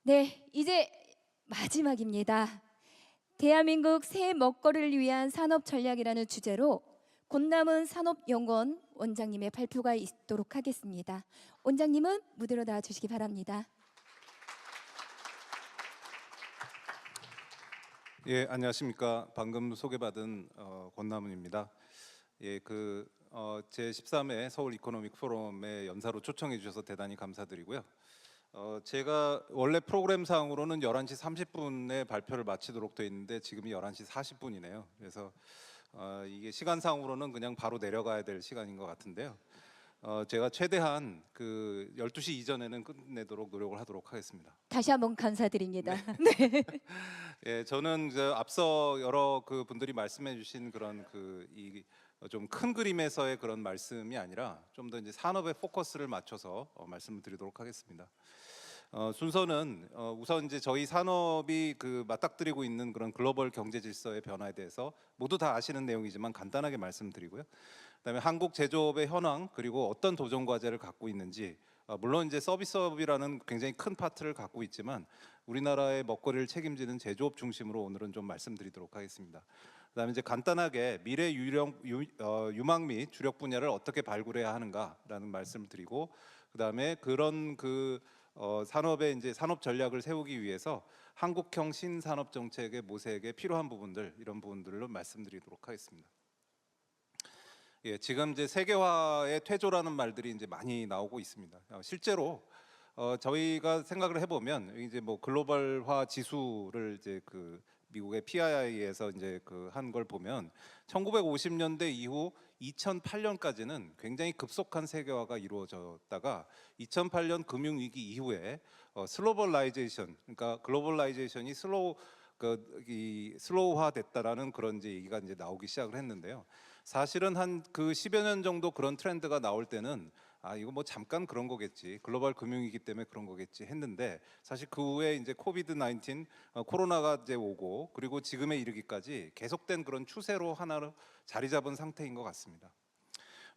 네, 이제 마지막입니다. 대한민국 새 먹거리를 위한 산업 전략이라는 주제로 권남은 산업연구원 원장님의 발표가 있도록 하겠습니다. 원장님은 무대로 나와 주시기 바랍니다. 예, 안녕하십니까. 방금 소개받은 권남은입니다. 예, 제 13회 서울 이코노믹 포럼에 연사로 초청해 주셔서 대단히 감사드리고요. 제가 원래 프로그램상으로는 11시 30분에 발표를 마치도록 되어 있는데 지금이 11시 40분이네요. 그래서 이게 시간상으로는 그냥 바로 내려가야 될 시간인 것 같은데요. 제가 최대한 12시 이전에는 끝내도록 노력을 하도록 하겠습니다. 다시 한번 감사드립니다. 네. 예, 저는 앞서 여러 분들이 말씀해 주신 그런 좀 큰 그림에서의 그런 말씀이 아니라 좀 더 이제 산업에 포커스를 맞춰서 말씀을 드리도록 하겠습니다. 순서는 우선 이제 저희 산업이 맞닥뜨리고 있는 그런 글로벌 경제 질서의 변화에 대해서 모두 다 아시는 내용이지만 간단하게 말씀드리고요. 그다음에 한국 제조업의 현황 그리고 어떤 도전 과제를 갖고 있는지, 물론 이제 서비스업이라는 굉장히 큰 파트를 갖고 있지만 우리나라의 먹거리를 책임지는 제조업 중심으로 오늘은 좀 말씀드리도록 하겠습니다. 그다음에 이제 간단하게 미래 유망 및 주력 분야를 어떻게 발굴해야 하는가라는 말씀을 드리고, 그다음에 그런 산업의 이제 산업 전략을 세우기 위해서 한국형 신산업 정책의 모색에 필요한 부분들, 이런 부분들로 말씀드리도록 하겠습니다. 예, 지금 이제 세계화의 퇴조라는 말들이 이제 많이 나오고 있습니다. 실제로 저희가 생각을 해보면 이제 뭐 글로벌화 지수를 이제 미국의 PII에서 이제 한 걸 보면 1950년대 이후 2008년까지는 굉장히 급속한 세계화가 이루어졌다가 2008년 금융위기 이후에 슬로벌라이제이션, 그러니까 글로벌라이제이션이 슬로우화 됐다라는 그런 이제 얘기가 이제 나오기 시작을 했는데요. 사실은 한 10여 년 정도 그런 트렌드가 나올 때는 이거 뭐 잠깐 그런 거겠지, 글로벌 금융위기 때문에 그런 거겠지 했는데, 사실 그 후에 이제 코비드 19 코로나가 이제 오고 그리고 지금에 이르기까지 계속된 그런 추세로 하나로 자리 잡은 상태인 것 같습니다.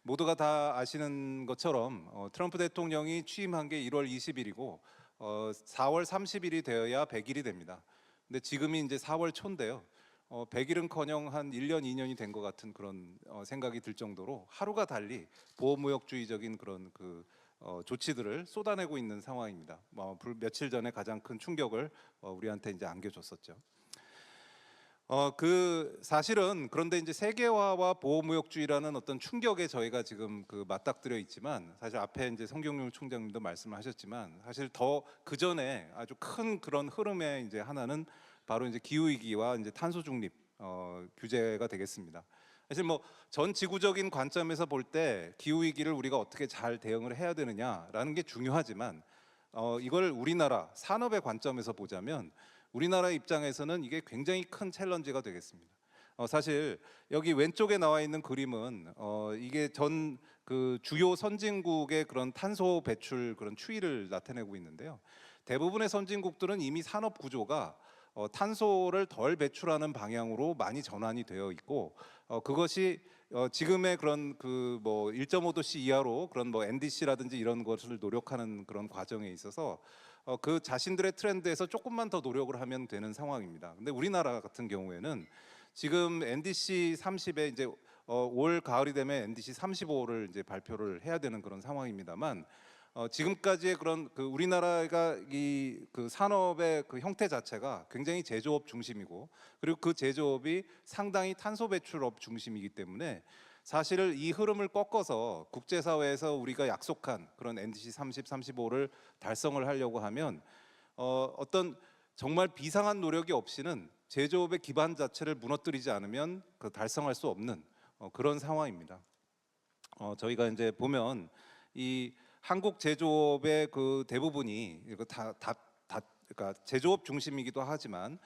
모두가 다 아시는 것처럼 트럼프 대통령이 취임한 게 1월 20일이고 4월 30일이 되어야 100일이 됩니다. 근데 지금이 이제 4월 초인데요. 100일은커녕 한 1년, 2년이 된 것 같은 그런 생각이 들 정도로 하루가 달리 보호무역주의적인 그런 조치들을 쏟아내고 있는 상황입니다. 며칠 전에 가장 큰 충격을 우리한테 이제 안겨줬었죠. 사실은 그런데 이제 세계화와 보호무역주의라는 어떤 충격에 저희가 지금 맞닥뜨려 있지만, 사실 앞에 이제 성경용 총장님도 말씀을 하셨지만 사실 더 그 전에 아주 큰 그런 흐름의 이제 하나는 바로 이제 기후위기와 이제 탄소 중립 규제가 되겠습니다. 사실 뭐 전 지구적인 관점에서 볼 때 기후위기를 우리가 어떻게 잘 대응을 해야 되느냐라는 게 중요하지만, 이걸 우리나라 산업의 관점에서 보자면 우리나라 입장에서는 이게 굉장히 큰 챌린지가 되겠습니다. 사실 여기 왼쪽에 나와 있는 그림은 이게 전 주요 선진국의 그런 탄소 배출 그런 추이를 나타내고 있는데요. 대부분의 선진국들은 이미 산업 구조가 탄소를 덜 배출하는 방향으로 많이 전환이 되어 있고, 그것이 지금의 그런 뭐 1.5도씨 이하로 그런 뭐 NDC라든지 이런 것을 노력하는 그런 과정에 있어서 그 자신들의 트렌드에서 조금만 더 노력을 하면 되는 상황입니다. 근데 우리나라 같은 경우에는 지금 NDC 30에 이제 올 가을이 되면 NDC 35를 이제 발표를 해야 되는 그런 상황입니다만, 지금까지의 그런 우리나라가 산업의 형태 자체가 굉장히 제조업 중심이고, 그리고 그 제조업이 상당히 탄소 배출업 중심이기 때문에 사실 이 흐름을 꺾어서 국제사회에서 우리가 약속한 그런 NDC 30, 35를 달성을 하려고 하면 어떤 정말 비상한 노력이 없이는 제조업의 기반 자체를 무너뜨리지 않으면 달성할 수 없는 그런 상황입니다. 저희가 이제 보면 이 한국 제조업의 대부분이 그러니까 제조업 중심이기도 하지만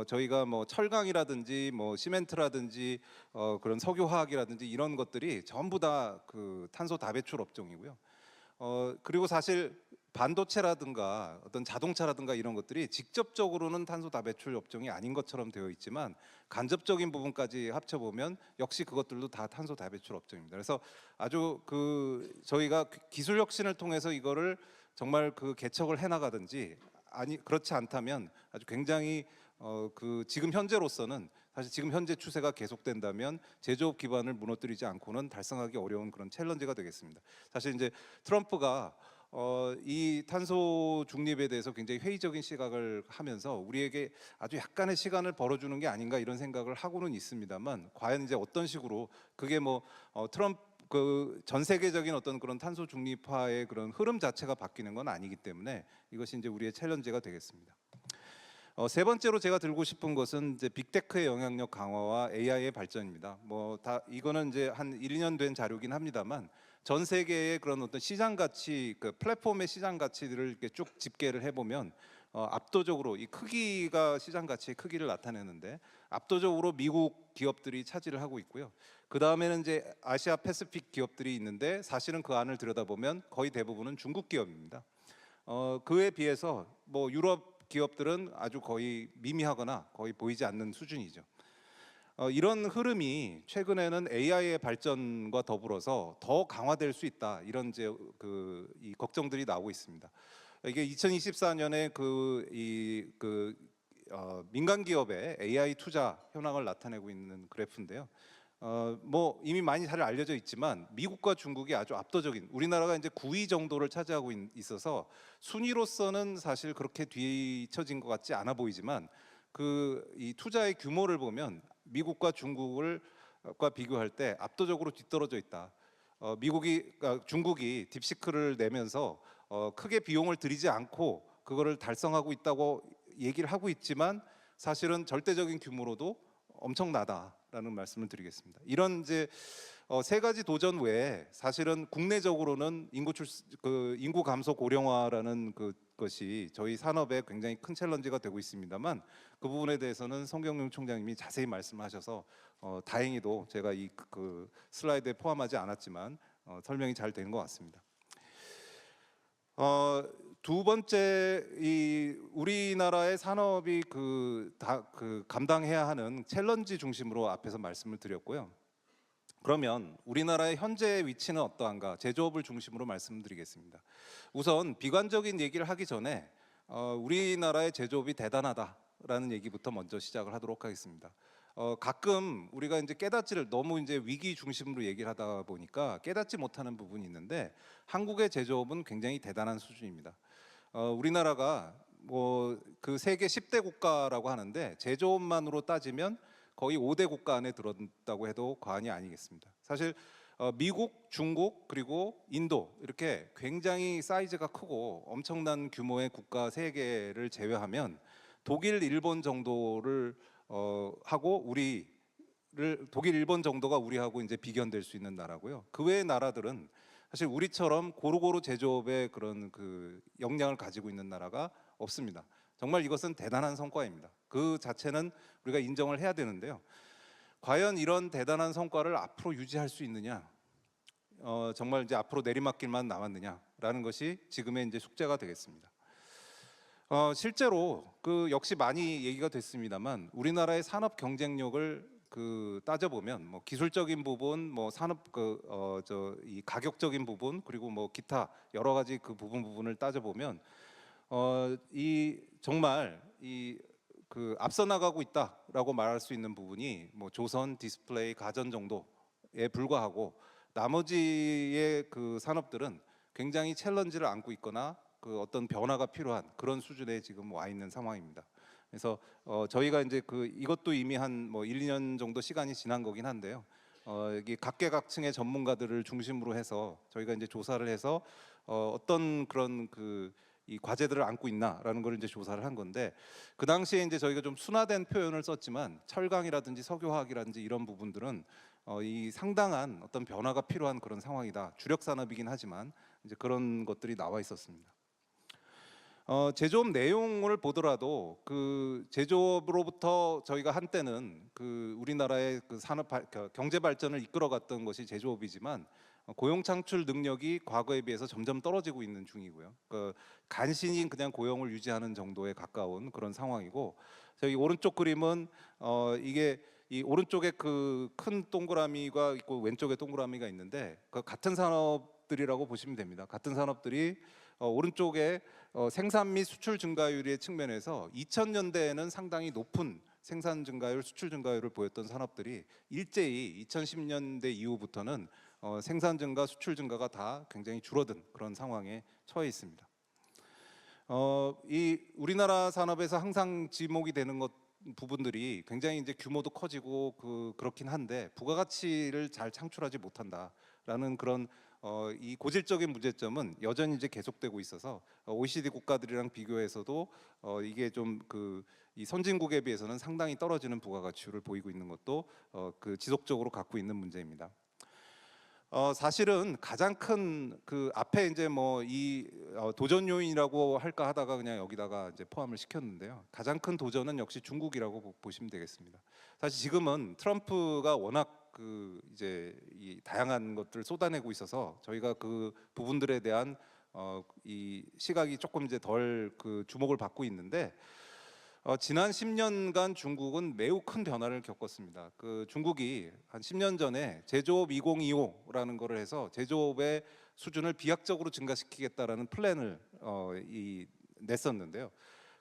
저희가 뭐 철강이라든지 뭐 시멘트라든지 그런 석유화학이라든지 이런 것들이 전부 다 탄소 다배출 업종이고요. 그리고 사실 반도체라든가 어떤 자동차라든가 이런 것들이 직접적으로는 탄소 다배출 업종이 아닌 것처럼 되어 있지만 간접적인 부분까지 합쳐보면 역시 그것들도 다 탄소 다배출 업종입니다. 그래서 아주 저희가 기술 혁신을 통해서 이거를 정말 개척을 해나가든지, 그렇지 않다면 아주 굉장히 그 지금 현재로서는 사실 지금 현재 추세가 계속된다면 제조업 기반을 무너뜨리지 않고는 달성하기 어려운 그런 챌린지가 되겠습니다. 사실 이제 트럼프가 이 탄소 중립에 대해서 굉장히 회의적인 시각을 하면서 우리에게 아주 약간의 시간을 벌어주는 게 아닌가 이런 생각을 하고는 있습니다만 과연 이제 어떤 식으로 그게 뭐 트럼프 그 전 세계적인 어떤 그런 탄소 중립화의 그런 흐름 자체가 바뀌는 건 아니기 때문에 이것이 이제 우리의 챌린지가 되겠습니다. 세 번째로 제가 들고 싶은 것은 이제 빅테크의 영향력 강화와 AI의 발전입니다. 뭐 다 이거는 이제 한 1, 2년 된 자료긴 합니다만 전 세계의 그런 어떤 시장 가치, 그 플랫폼의 시장 가치들을 이렇게 쭉 집계를 해보면 압도적으로 이 크기가 시장 가치의 크기를 나타내는데 압도적으로 미국 기업들이 차지를 하고 있고요. 그 다음에는 이제 아시아 패시픽 기업들이 있는데 사실은 그 안을 들여다보면 거의 대부분은 중국 기업입니다. 그에 비해서 뭐 유럽 기업들은 아주 거의 미미하거나 거의 보이지 않는 수준이죠. 이런 흐름이 최근에는 AI의 발전과 더불어서 더 강화될 수 있다 이런 이제 이 걱정들이 나오고 있습니다. 이게 2024년에 민간 기업의 AI 투자 현황을 나타내고 있는 그래프인데요. 뭐 이미 많이 잘 알려져 있지만 미국과 중국이 아주 압도적인, 우리나라가 이제 9위 정도를 차지하고 있어서 순위로서는 사실 그렇게 뒤처진 것 같지 않아 보이지만 이 투자의 규모를 보면 미국과 중국과 비교할 때 압도적으로 뒤떨어져 있다. 중국이 딥시크를 내면서 크게 비용을 들이지 않고 그거를 달성하고 있다고 얘기를 하고 있지만 사실은 절대적인 규모로도 엄청나다라는 말씀을 드리겠습니다. 이런 이제 세 가지 도전 외에 사실은 국내적으로는 인구 감소 고령화라는 것이 저희 산업에 굉장히 큰 챌린지가 되고 있습니다만 그 부분에 대해서는 성경용 총장님이 자세히 말씀하셔서 다행히도 제가 그 슬라이드에 포함하지 않았지만 설명이 잘 된 것 같습니다. 두 번째, 우리나라의 산업이 감당해야 하는 챌린지 중심으로 앞에서 말씀을 드렸고요. 그러면 우리나라의 현재 위치는 어떠한가? 제조업을 중심으로 말씀드리겠습니다. 우선 비관적인 얘기를 하기 전에 우리나라의 제조업이 대단하다라는 얘기부터 먼저 시작을 하도록 하겠습니다. 가끔 우리가 이제 너무 이제 위기 중심으로 얘기를 하다 보니까 깨닫지 못하는 부분이 있는데 한국의 제조업은 굉장히 대단한 수준입니다. 우리나라가 뭐 그 세계 10대 국가라고 하는데 제조업만으로 따지면 거의 5대 국가 안에 들었다고 해도 과언이 아니겠습니다. 사실 미국, 중국 그리고 인도 이렇게 굉장히 사이즈가 크고 엄청난 규모의 국가 3개를 제외하면 독일, 일본 정도를 하고 독일, 일본 정도가 우리하고 이제 비견될 수 있는 나라고요. 그 외의 나라들은 사실 우리처럼 고루고루 제조업의 그런 역량을 가지고 있는 나라가 없습니다. 정말 이것은 대단한 성과입니다. 그 자체는 우리가 인정을 해야 되는데요. 과연 이런 대단한 성과를 앞으로 유지할 수 있느냐? 정말 이제 앞으로 내리막길만 남았느냐라는 것이 지금의 이제 숙제가 되겠습니다. 실제로 역시 많이 얘기가 됐습니다만 우리나라의 산업 경쟁력을 따져보면 뭐 기술적인 부분, 뭐 산업 이 가격적인 부분 그리고 뭐 기타 여러 가지 부분을 따져보면 정말 앞서 나가고 있다라고 말할 수 있는 부분이 뭐 조선, 디스플레이, 가전 정도에 불과하고 나머지의 산업들은 굉장히 챌린지를 안고 있거나 어떤 변화가 필요한 그런 수준에 지금 와 있는 상황입니다. 그래서 저희가 이제 이것도 이미 한 뭐 1, 2년 정도 시간이 지난 거긴 한데요. 여기 각계각층의 전문가들을 중심으로 해서 저희가 이제 조사를 해서 어떤 그런 이 과제들을 안고 있나라는 걸 이제 조사를 한 건데 그 당시에 이제 저희가 좀 순화된 표현을 썼지만 철강이라든지 석유화학이라든지 이런 부분들은 이 상당한 어떤 변화가 필요한 그런 상황이다. 주력 산업이긴 하지만 이제 그런 것들이 나와 있었습니다. 제조업 내용을 보더라도 제조업으로부터 저희가 한때는 우리나라의 산업 경제 발전을 이끌어갔던 것이 제조업이지만 고용 창출 능력이 과거에 비해서 점점 떨어지고 있는 중이고요. 간신히 그냥 고용을 유지하는 정도에 가까운 그런 상황이고 저희 오른쪽 그림은 이게 이 오른쪽에 큰 동그라미가 있고 왼쪽에 동그라미가 있는데 같은 산업들이라고 보시면 됩니다. 같은 산업들이 오른쪽에 생산 및 수출 증가율의 측면에서 2000년대에는 상당히 높은 생산 증가율, 수출 증가율을 보였던 산업들이 일제히 2010년대 이후부터는 생산 증가, 수출 증가가 다 굉장히 줄어든 그런 상황에 처해 있습니다. 이 우리나라 산업에서 항상 지목이 되는 부분들이 굉장히 이제 규모도 커지고 그렇긴 한데 부가가치를 잘 창출하지 못한다라는 그런 이 고질적인 문제점은 여전히 이제 계속되고 있어서 OECD 국가들이랑 비교해서도 이게 좀 이 선진국에 비해서는 상당히 떨어지는 부가가치를 보이고 있는 것도 지속적으로 갖고 있는 문제입니다. 사실은 가장 큰 앞에 이제 뭐 이 도전 요인이라고 할까 하다가 그냥 여기다가 이제 포함을 시켰는데요. 가장 큰 도전은 역시 중국이라고 보시면 되겠습니다. 사실 지금은 트럼프가 워낙 이제 이 다양한 것들을 쏟아내고 있어서 저희가 그 부분들에 대한 이 시각이 조금 이제 덜 주목을 받고 있는데 지난 10년간 중국은 매우 큰 변화를 겪었습니다. 중국이 한 10년 전에 제조업 2025라는 거를 해서 제조업의 수준을 비약적으로 증가시키겠다라는 플랜을 냈었는데요.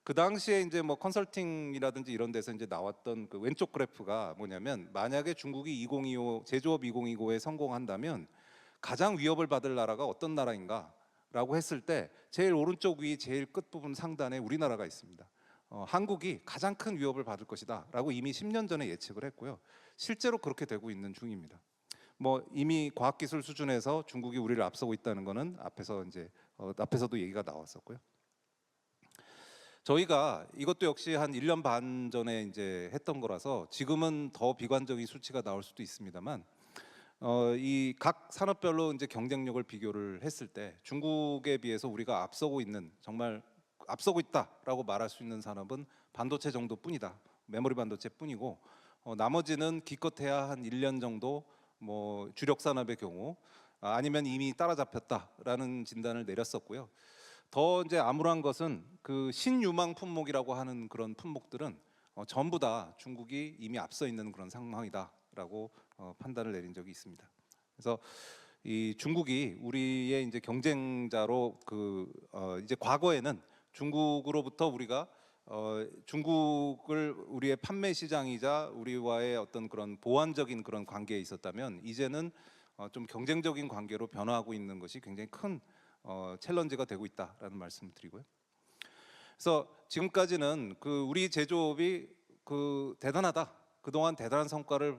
그 당시에 이제 뭐 컨설팅이라든지 이런 데서 이제 나왔던 그 왼쪽 그래프가 뭐냐면 만약에 중국이 2025 제조업 2025에 성공한다면 가장 위협을 받을 나라가 어떤 나라인가라고 했을 때 제일 오른쪽 위 제일 끝 부분 상단에 우리나라가 있습니다. 한국이 가장 큰 위협을 받을 것이다라고 이미 10년 전에 예측을 했고요. 실제로 그렇게 되고 있는 중입니다. 뭐 이미 과학기술 수준에서 중국이 우리를 앞서고 있다는 것은 앞에서도 얘기가 나왔었고요. 저희가 이것도 역시 한 1년 반 전에 이제 했던 거라서 지금은 더 비관적인 수치가 나올 수도 있습니다만 이 각 산업별로 이제 경쟁력을 비교를 했을 때 중국에 비해서 우리가 앞서고 있는 정말 앞서고 있다라고 말할 수 있는 산업은 반도체 정도뿐이다. 메모리 반도체뿐이고 나머지는 기껏해야 한 1년 정도 뭐 주력 산업의 경우 아니면 이미 따라잡혔다라는 진단을 내렸었고요. 더 이제 암울한 것은 그 신유망 품목이라고 하는 그런 품목들은 전부 다 중국이 이미 앞서 있는 그런 상황이다라고 판단을 내린 적이 있습니다. 그래서 이 중국이 우리의 이제 경쟁자로 이제 과거에는 중국으로부터 우리가 중국을 우리의 판매 시장이자 우리와의 어떤 그런 보완적인 그런 관계에 있었다면 이제는 좀 경쟁적인 관계로 변화하고 있는 것이 굉장히 큰 챌린지가 되고 있다라는 말씀을 드리고요. 그래서 지금까지는 우리 제조업이 대단하다. 그동안 대단한 성과를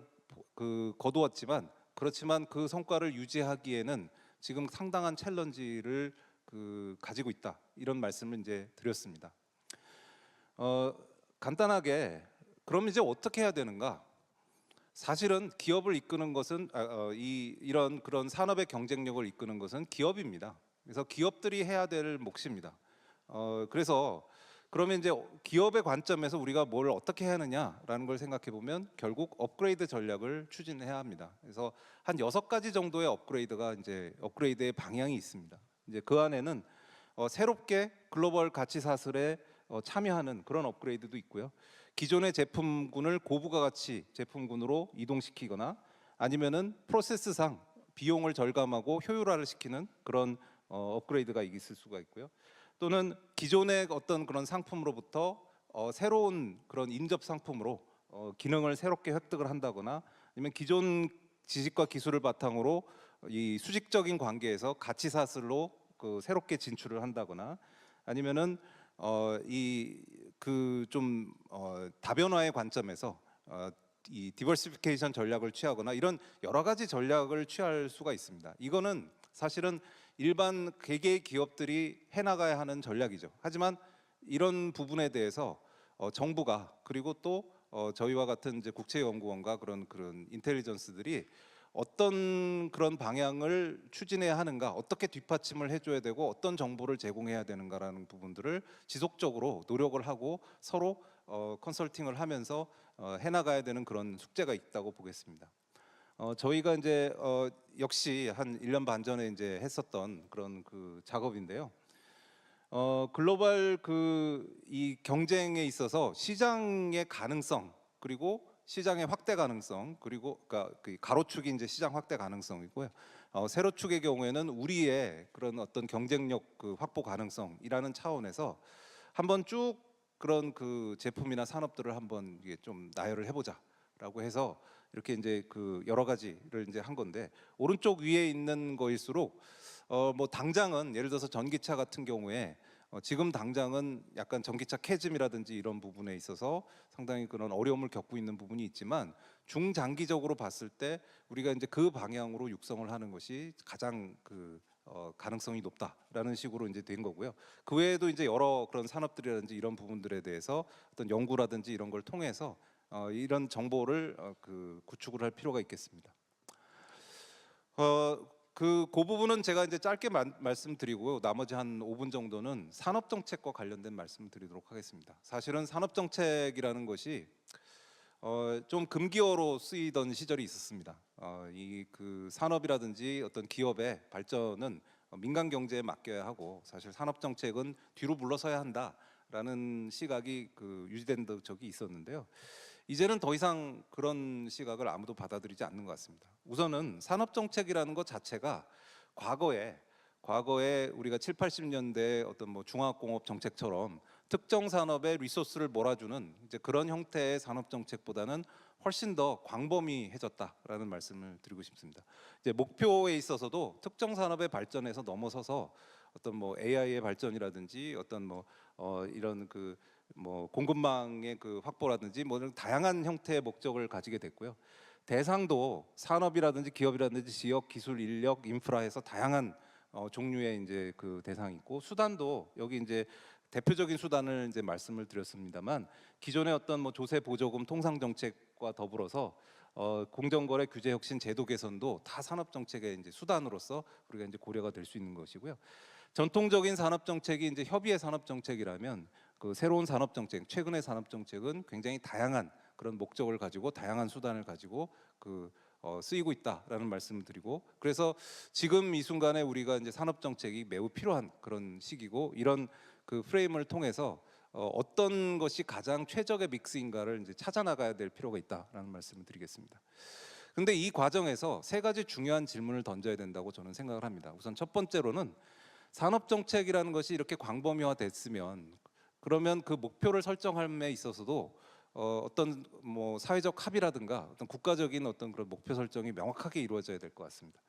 거두었지만 그렇지만 그 성과를 유지하기에는 지금 상당한 챌린지를 가지고 있다. 이런 말씀을 이제 드렸습니다. 간단하게 그럼 이제 어떻게 해야 되는가? 사실은 기업을 이끄는 것은 이런 그런 산업의 경쟁력을 이끄는 것은 기업입니다. 그래서 기업들이 해야 될 몫입니다. 그래서 그러면 이제 기업의 관점에서 우리가 뭘 어떻게 해야 하느냐라는 걸 생각해 보면 결국 업그레이드 전략을 추진해야 합니다. 그래서 한 6가지 정도의 업그레이드의 방향이 있습니다. 이제 그 안에는 새롭게 글로벌 가치 사슬에 참여하는 그런 업그레이드도 있고요. 기존의 제품군을 고부가 가치 제품군으로 이동시키거나 아니면은 프로세스상 비용을 절감하고 효율화를 시키는 그런 업그레이드가 있을 수가 있고요. 또는 기존의 어떤 그런 상품으로부터 새로운 그런 인접 상품으로 기능을 새롭게 획득을 한다거나 아니면 기존 지식과 기술을 바탕으로 이 수직적인 관계에서 가치 사슬로 새롭게 진출을 한다거나 아니면은 다변화의 관점에서 이 디버시피케이션 전략을 취하거나 이런 여러 가지 전략을 취할 수가 있습니다. 이거는 사실은 일반 개개의 기업들이 해나가야 하는 전략이죠. 하지만 이런 부분에 대해서 정부가 그리고 또 저희와 같은 이제 국제연구원과 그런 인텔리전스들이 어떤 그런 방향을 추진해야 하는가, 어떻게 뒷받침을 해줘야 되고 어떤 정보를 제공해야 되는가라는 부분들을 지속적으로 노력을 하고 서로 컨설팅을 하면서 해나가야 되는 그런 숙제가 있다고 보겠습니다. 저희가 이제 역시 한 1년 반 전에 이제 했었던 그런 작업인데요. 글로벌 이 경쟁에 있어서 시장의 가능성 그리고 시장의 확대 가능성 그리고 그러니까 가로축이 이제 시장 확대 가능성이고요. 세로축의 경우에는 우리의 그런 어떤 경쟁력 그 확보 가능성이라는 차원에서 한번 쭉 그런 그 제품이나 산업들을 한번 이게 좀 나열을 해보자라고 해서 이렇게 이제 그 여러 가지를 이제 한 건데, 오른쪽 위에 있는 거일수록 뭐 당장은 예를 들어서 전기차 같은 경우에 지금 당장은 약간 전기차 캐즘이라든지 이런 부분에 있어서 상당히 그런 어려움을 겪고 있는 부분이 있지만, 중장기적으로 봤을 때 우리가 이제 그 방향으로 육성을 하는 것이 가장 그 가능성이 높다라는 식으로 이제 된 거고요. 그 외에도 이제 여러 그런 산업들이라든지 이런 부분들에 대해서 어떤 연구라든지 이런 걸 통해서 이런 정보를 그 구축을 할 필요가 있겠습니다. 그 부분은 제가 이제 짧게 말씀드리고 나머지 한 5분 정도는 산업 정책과 관련된 말씀을 드리도록 하겠습니다. 사실은 산업 정책이라는 것이 좀 금기어로 쓰이던 시절이 있었습니다. 이 그 산업이라든지 어떤 기업의 발전은 민간 경제에 맡겨야 하고, 사실 산업 정책은 뒤로 물러서야 한다라는 시각이 그 유지된 적이 있었는데요. 이제는 더 이상 그런 시각을 아무도 받아들이지 않는 것 같습니다. 우선은 산업 정책이라는 것 자체가 과거에 우리가 7, 80년대 어떤 뭐 중화공업 정책처럼 특정 산업에 리소스를 몰아주는 이제 그런 형태의 산업 정책보다는 훨씬 더 광범위해졌다라는 말씀을 드리고 싶습니다. 이제 목표에 있어서도 특정 산업의 발전에서 넘어서서 어떤 뭐 AI의 발전이라든지 어떤 뭐 이런 그 뭐 공급망의 그 확보라든지 뭐 이런 다양한 형태의 목적을 가지게 됐고요. 대상도 산업이라든지 기업이라든지 지역, 기술, 인력, 인프라에서 다양한 종류의 이제 그 대상이 있고, 수단도 여기 이제 대표적인 수단을 이제 말씀을 드렸습니다만, 기존의 어떤 뭐 조세 보조금 통상 정책과 더불어서 공정거래 규제 혁신 제도 개선도 다 산업 정책의 이제 수단으로서 우리가 이제 고려가 될 수 있는 것이고요. 전통적인 산업 정책이 이제 협의의 산업 정책이라면, 그 새로운 산업 정책, 최근의 산업 정책은 굉장히 다양한 그런 목적을 가지고 다양한 수단을 가지고 그 쓰이고 있다라는 말씀을 드리고, 그래서 지금 이 순간에 우리가 이제 산업 정책이 매우 필요한 그런 시기고, 이런 그 프레임을 통해서 어떤 것이 가장 최적의 믹스인가를 이제 찾아 나가야 될 필요가 있다라는 말씀을 드리겠습니다. 근데 이 과정에서 세 가지 중요한 질문을 던져야 된다고 저는 생각을 합니다. 우선 첫 번째로는 산업 정책이라는 것이 이렇게 광범위화됐으면, 그러면 그 목표를 설정함에 있어서도 어떤 뭐 사회적 합의라든가 어떤 국가적인 어떤 그런 목표 설정이 명확하게 이루어져야 될 것 같습니다.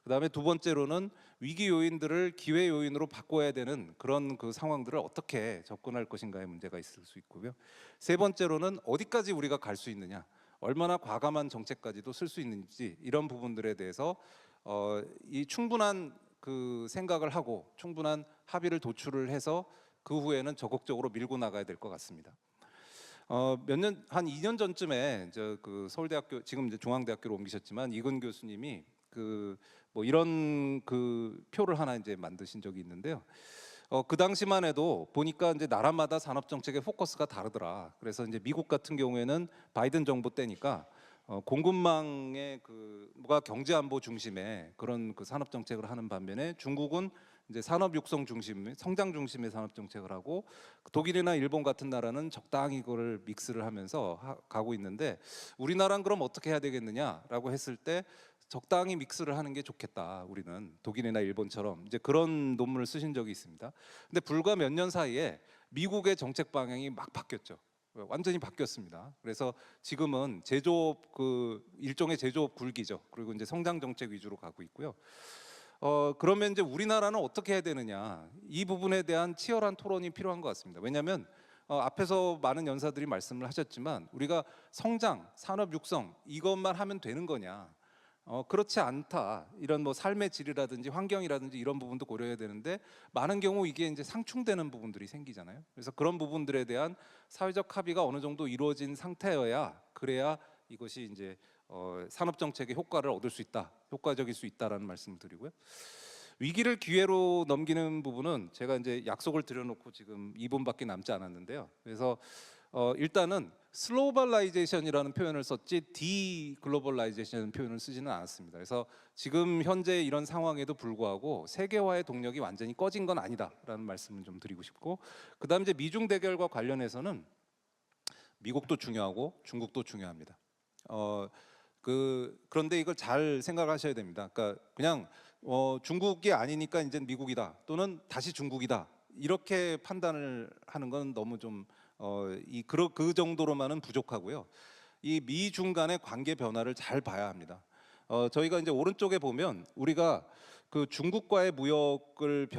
그다음에 두 번째로는 위기 요인들을 기회 요인으로 바꿔야 되는 그런 그 상황들을 어떻게 접근할 것인가의 문제가 있을 수 있고요. 세 번째로는 어디까지 우리가 갈 수 있느냐, 얼마나 과감한 정책까지도 쓸 수 있는지, 이런 부분들에 대해서 이 충분한 그 생각을 하고 충분한 합의를 도출을 해서 그 후에는 적극적으로 밀고 나가야 될 것 같습니다. 몇 년, 한 2년 전쯤에 저 그 서울대학교, 지금 이제 중앙대학교로 옮기셨지만, 이근 교수님이 그 뭐 이런 그 표를 하나 이제 만드신 적이 있는데요. 그 당시만 해도 보니까 이제 나라마다 산업 정책의 포커스가 다르더라. 그래서 이제 미국 같은 경우에는 바이든 정부 때니까 공급망의 그 뭐가 경제 안보 중심의 그런 그 산업 정책을 하는 반면에, 중국은 이제 산업 육성 중심, 성장 중심의 산업 정책을 하고, 독일이나 일본 같은 나라는 적당히 그걸 믹스를 하면서 가고 있는데, 우리나라는 그럼 어떻게 해야 되겠느냐라고 했을 때, 적당히 믹스를 하는 게 좋겠다. 우리는 독일이나 일본처럼 이제 그런 논문을 쓰신 적이 있습니다. 근데 불과 몇 년 사이에 미국의 정책 방향이 막 바뀌었죠. 완전히 바뀌었습니다. 그래서 지금은 제조업 그 일종의 제조업 굴기죠. 그리고 이제 성장 정책 위주로 가고 있고요. 그러면 이제 우리나라는 어떻게 해야 되느냐, 이 부분에 대한 치열한 토론이 필요한 것 같습니다. 왜냐하면 앞에서 많은 연사들이 말씀을 하셨지만, 우리가 성장, 산업 육성 이것만 하면 되는 거냐? 그렇지 않다. 이런 뭐 삶의 질이라든지 환경이라든지 이런 부분도 고려해야 되는데, 많은 경우 이게 이제 상충되는 부분들이 생기잖아요. 그래서 그런 부분들에 대한 사회적 합의가 어느 정도 이루어진 상태여야, 그래야 이것이 이제 산업 정책의 효과를 얻을 수 있다, 효과적일 수 있다라는 말씀을 드리고요. 위기를 기회로 넘기는 부분은 제가 이제 약속을 드려놓고 지금 2분밖에 남지 않았는데요. 그래서 일단은 슬로벌라이제이션이라는 표현을 썼지 디글로벌라이제이션 표현을 쓰지는 않았습니다. 그래서 지금 현재 이런 상황에도 불구하고 세계화의 동력이 완전히 꺼진 건 아니다라는 말씀을 좀 드리고 싶고, 그다음 이제 미중 대결과 관련해서는 미국도 중요하고 중국도 중요합니다. 그런데 이걸 잘 생각하셔야 됩니다. 그러니까 그냥 중국이 아니니까 이제 미국이다 또는 다시 중국이다 이렇게 판단을 하는 건 너무 그 정도로만은 부족하고요. 이 미중 간의 관계 변화를 잘 봐야 합니다. 저희가 이제 오른쪽에 보면 우리가 그 중국과의 무역을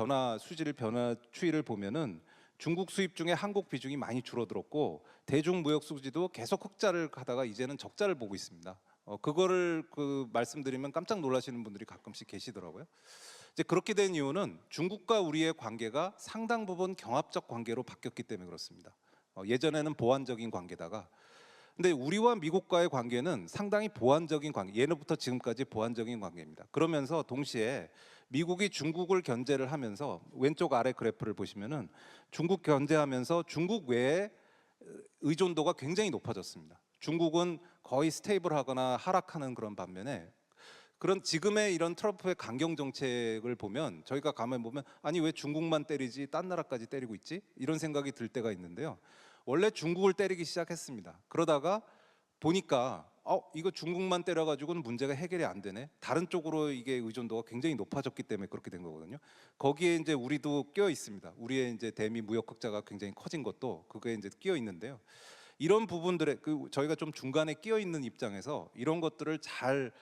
수지를 변화 추이를 보면은 중국 수입 중에 한국 비중이 많이 줄어들었고 대중 무역 수지도 계속 흑자를 가다가 이제는 적자를 보고 있습니다. 그거를 말씀드리면 깜짝 놀라시는 분들이 가끔씩 계시더라고요. 이제 그렇게 된 이유는 중국과 우리의 관계가 상당 부분 경합적 관계로 바뀌었기 때문에 그렇습니다. 예전에는 보완적인 관계다가 근데 우리와 미국과의 관계는 상당히 보완적인 관계, 예로부터 지금까지 보완적인 관계입니다. 그러면서 동시에 미국이 중국을 견제를 하면서 왼쪽 아래 그래프를 보시면은 중국 견제하면서 중국 외에 의존도가 굉장히 높아졌습니다. 중국은 거의 스테이블하거나 하락하는 그런 반면에 그런 지금의 이런 트럼프의 강경 정책을 보면 저희가 가만 보면 아니 왜 중국만 때리지 딴 나라까지 때리고 있지? 이런 생각이 들 때가 있는데요. 원래 중국을 때리기 시작했습니다. 그러다가 보니까 이거 중국만 때려가지고는 문제가 해결이 안 되네. 다른 쪽으로 이게 의존도가 굉장히 높아졌기 때문에 그렇게 된 거거든요. 거기에 이제 우리도 끼어 있습니다. 우리의 이제 대미 무역 흑자가 굉장히 커진 것도 그거에 이제 끼어 있는데요. 이런 부분들에 저희가 좀 중간에 끼어 있는 입장에서 이런 것들을 잘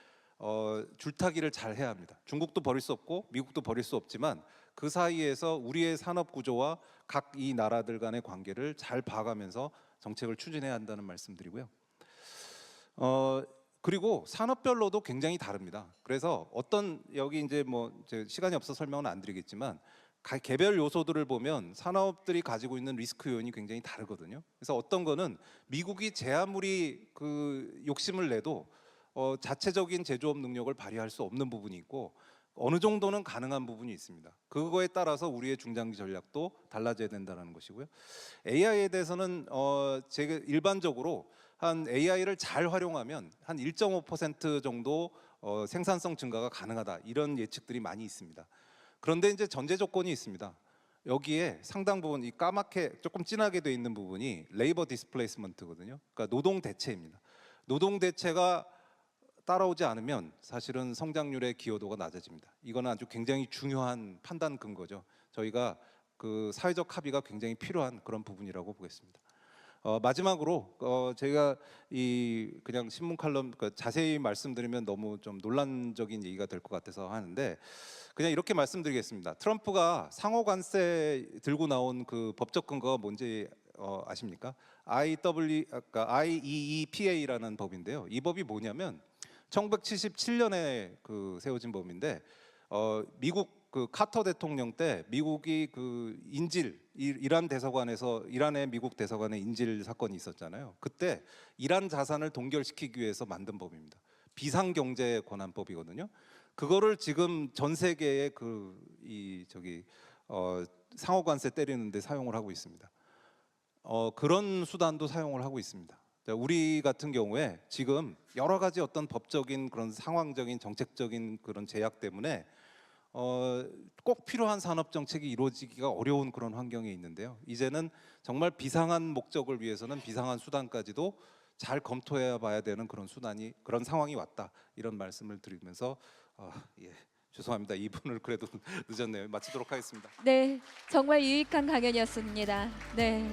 줄타기를 잘 해야 합니다. 중국도 버릴 수 없고 미국도 버릴 수 없지만 그 사이에서 우리의 산업 구조와 각 이 나라들 간의 관계를 잘 봐가면서 정책을 추진해야 한다는 말씀드리고요. 그리고 산업별로도 굉장히 다릅니다. 그래서 여기 이제 시간이 없어 설명은 안 드리겠지만 개별 요소들을 보면 산업들이 가지고 있는 리스크 요인이 굉장히 다르거든요. 그래서 어떤 거는 미국이 제 아무리 욕심을 내도 자체적인 제조업 능력을 발휘할 수 없는 부분이 있고 어느 정도는 가능한 부분이 있습니다. 그거에 따라서 우리의 중장기 전략도 달라져야 된다는 것이고요. AI에 대해서는 제가 일반적으로 한 AI를 잘 활용하면 한 1.5% 정도 생산성 증가가 가능하다 이런 예측들이 많이 있습니다. 그런데 이제 전제 조건이 있습니다. 여기에 상당 부분 이 까맣게 조금 진하게 돼 있는 부분이 레이버 디스플레이스먼트거든요. 그러니까 노동 대체입니다. 노동 대체가 따라오지 않으면 사실은 성장률의 기여도가 낮아집니다. 이거는 아주 굉장히 중요한 판단 근거죠. 저희가 사회적 합의가 굉장히 필요한 그런 부분이라고 보겠습니다. 마지막으로 제가 그냥 신문 칼럼 자세히 말씀드리면 너무 좀 논란적인 얘기가 될 것 같아서 하는데 그냥 이렇게 말씀드리겠습니다. 트럼프가 상호 관세 들고 나온 그 법적 근거가 뭔지 아십니까? IEEPA라는 법인데요. 이 법이 뭐냐면 1977년에 세워진 법인데 미국 카터 대통령 때 미국이 이란의 미국 대사관에 인질 사건이 있었잖아요. 그때 이란 자산을 동결시키기 위해서 만든 법입니다. 비상경제 권한법이거든요. 그거를 지금 전 세계에 상호관세 때리는데 사용을 하고 있습니다. 그런 수단도 사용을 하고 있습니다. 우리 같은 경우에 지금 여러 가지 어떤 법적인 그런 상황적인 정책적인 그런 제약 때문에 꼭 필요한 산업 정책이 이루어지기가 어려운 그런 환경에 있는데요. 이제는 정말 비상한 목적을 위해서는 비상한 수단까지도 잘 검토해 봐야 되는 그런 상황이 왔다. 이런 말씀을 드리면서 죄송합니다. 2분을 그래도 늦었네요. 마치도록 하겠습니다. 네, 정말 유익한 강연이었습니다. 네.